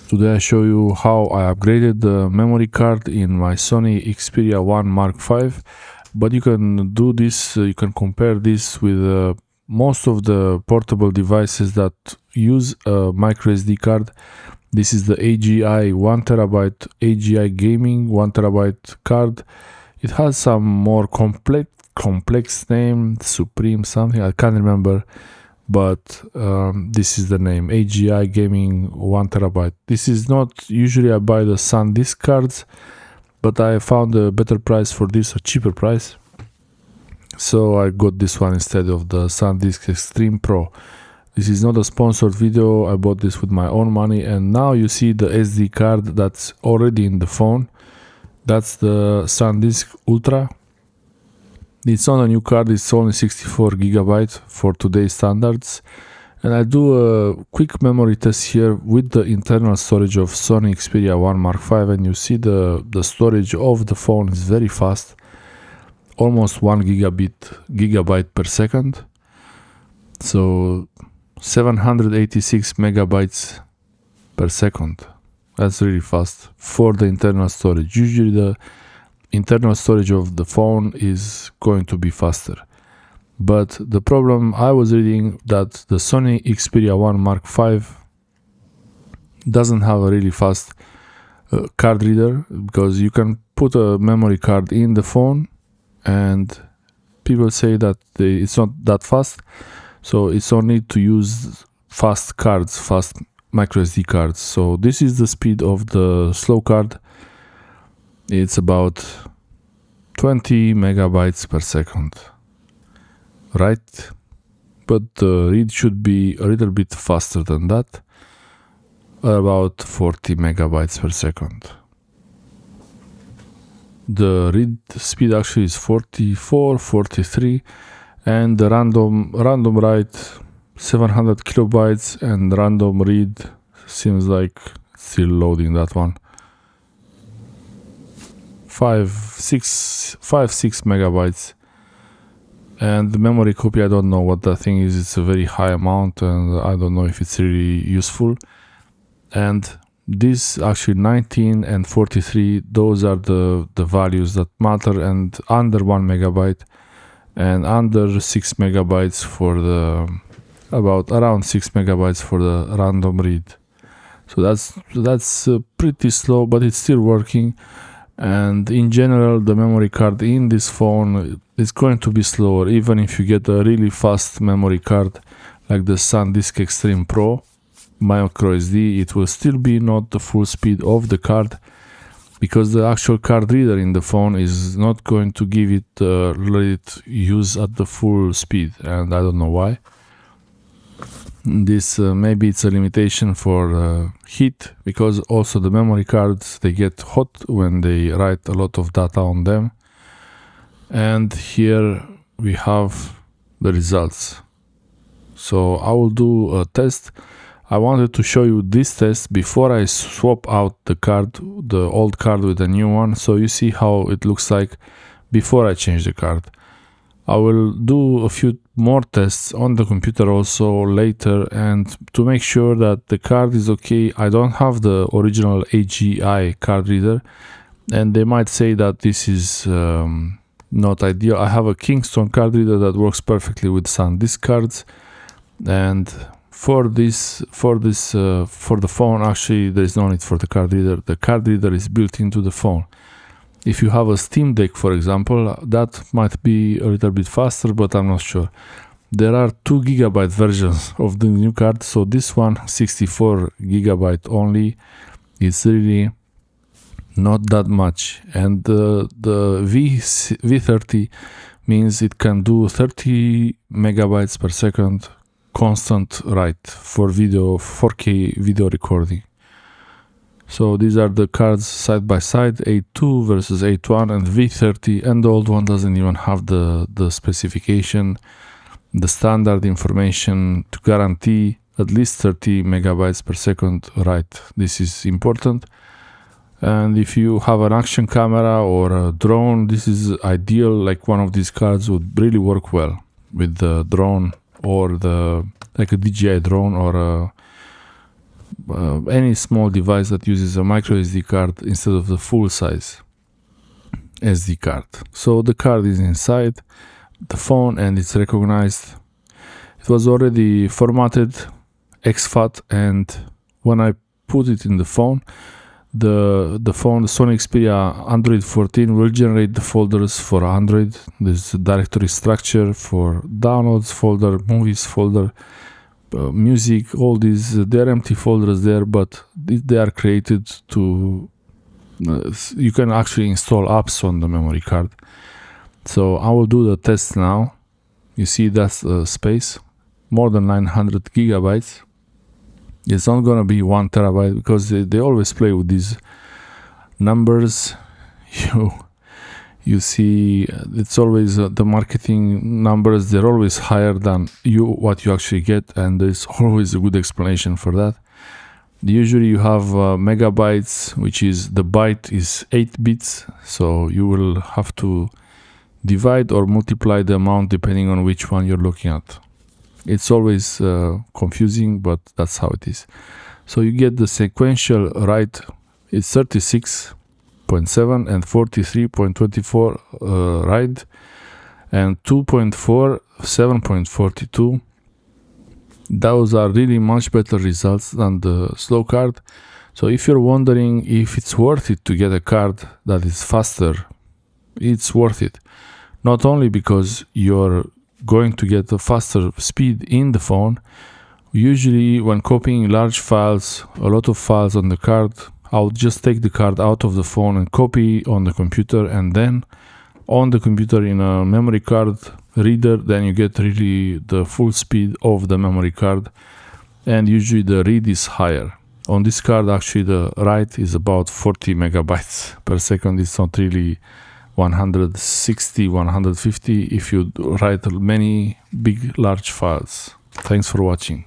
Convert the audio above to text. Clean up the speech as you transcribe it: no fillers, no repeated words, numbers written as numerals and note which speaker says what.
Speaker 1: Today I show you how I upgraded the memory card in my Sony Xperia 1 Mark V, but you can do this, you can compare this with most of the portable devices that use a microSD card. This is the AGI 1TB AGI Gaming 1TB card. It has some more complex name, Supreme something, I can't remember, but this is the name, AGI Gaming 1TB. This is not usually I buy the Sandisk cards, but I found a better price for this, a cheaper price, so I got this one instead of the Sandisk Extreme Pro. This is not a sponsored video, I bought this with my own money, and now you see the SD card that's already in the phone. That's the Sandisk Ultra. It's not a new card, it's only 64 GB for today's standards. And I do a quick memory test here with the internal storage of Sony Xperia 1 Mark V, and you see the storage of the phone is very fast. Almost 1 gigabyte per second. So 786 megabytes per second. That's really fast for the internal storage. Usually the internal storage of the phone is going to be faster. But the problem, I was reading that the Sony Xperia 1 Mark V doesn't have a really fast card reader, because you can put a memory card in the phone and people say that it's not that fast. So it's only to use fast cards, fast microSD cards. So this is the speed of the slow card. It's about 20 megabytes per second, right? But the read should be a little bit faster than that, about 40 megabytes per second. The read speed actually is 44, 43, and the random write 700 kilobytes, and random read seems like still loading that one. 5-6 megabytes. And the memory copy, I don't know what that thing is. It's a very high amount, and I don't know if it's really useful. And this actually 19 and 43, those are the values that matter, and under 1 megabyte and under 6 megabytes for the around 6 megabytes for the random read. So that's pretty slow, but it's still working. And in general, the memory card in this phone is going to be slower, even if you get a really fast memory card like the Sandisk Extreme Pro MicroSD. It will still be not the full speed of the card, because the actual card reader in the phone is not going to give it let it use at the full speed, and I don't know why. This maybe it's a limitation for heat, because also the memory cards, they get hot when they write a lot of data on them. And here we have the results. So I will do a test. I wanted to show you this test before I swap out the card, the old card with a new one, so you see how it looks like before I change the card. I will do a few more tests on the computer also later, and to make sure that the card is okay. I don't have the original AGI card reader, and they might say that this is not ideal. I have a Kingston card reader that works perfectly with SanDisk cards, and for the phone, actually there is no need for the card reader. The card reader is built into the phone. If you have a Steam Deck, for example, that might be a little bit faster, but I'm not sure. There are 2 gigabyte versions of the new card, so this one 64 gigabyte only. It's really not that much, and the V30 means it can do 30 megabytes per second constant write for video, 4K video recording. So these are the cards side by side, A2 versus A1 and V30, and the old one doesn't even have the specification, the standard information to guarantee at least 30 megabytes per second write. This is important. And if you have an action camera or a drone, this is ideal. Like one of these cards would really work well with the drone, or like a DJI drone, or any small device that uses a microSD card instead of the full size SD card. So the card is inside the phone and it's recognized. It was already formatted exFAT, and when I put it in the phone, the Sony Xperia Android 14 will generate the folders for Android. There's a directory structure for downloads folder, movies folder, music, all these. They're empty folders there, but they are created to you can actually install apps on the memory card. So I will do the test now. You see that's space, more than 900 gigabytes. It's not gonna be 1 terabyte because they always play with these numbers. You see, it's always the marketing numbers. They're always higher than what you actually get, and there's always a good explanation for that. Usually you have megabytes, which is the byte is 8 bits, so you will have to divide or multiply the amount depending on which one you're looking at. It's always confusing, but that's how it is. So you get the sequential write, it's 36.7 and 43.24 write, and 2.4, 7.42. Those are really much better results than the slow card. So if you're wondering if it's worth it to get a card that is faster, it's worth it. Not only because you're going to get a faster speed in the phone. Usually when copying large files, a lot of files on the card, I'll just take the card out of the phone and copy on the computer, and then on the computer in a memory card reader, then you get really the full speed of the memory card, and usually the read is higher. On this card actually the write is about 40 megabytes per second. It's not really 160, 150 if you write many big large files. Thanks for watching.